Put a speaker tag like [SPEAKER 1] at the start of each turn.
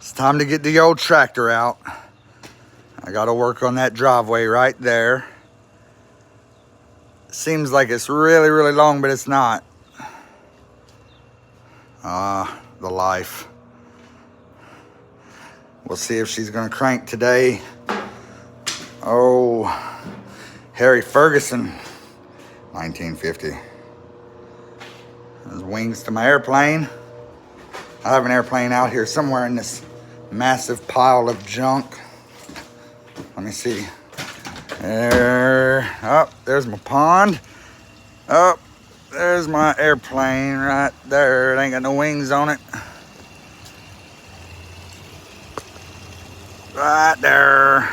[SPEAKER 1] It's time to get the old tractor out. I gotta work on that driveway right there. Seems like it's really, really long, but it's not. The life. We'll see if she's gonna crank today. Oh, Harry Ferguson, 1950. There's wings to my airplane. I have an airplane out here somewhere in this massive pile of junk. Let me see. There. Oh, there's my pond. Oh, there's my airplane right there. It ain't got no wings on it. Right there.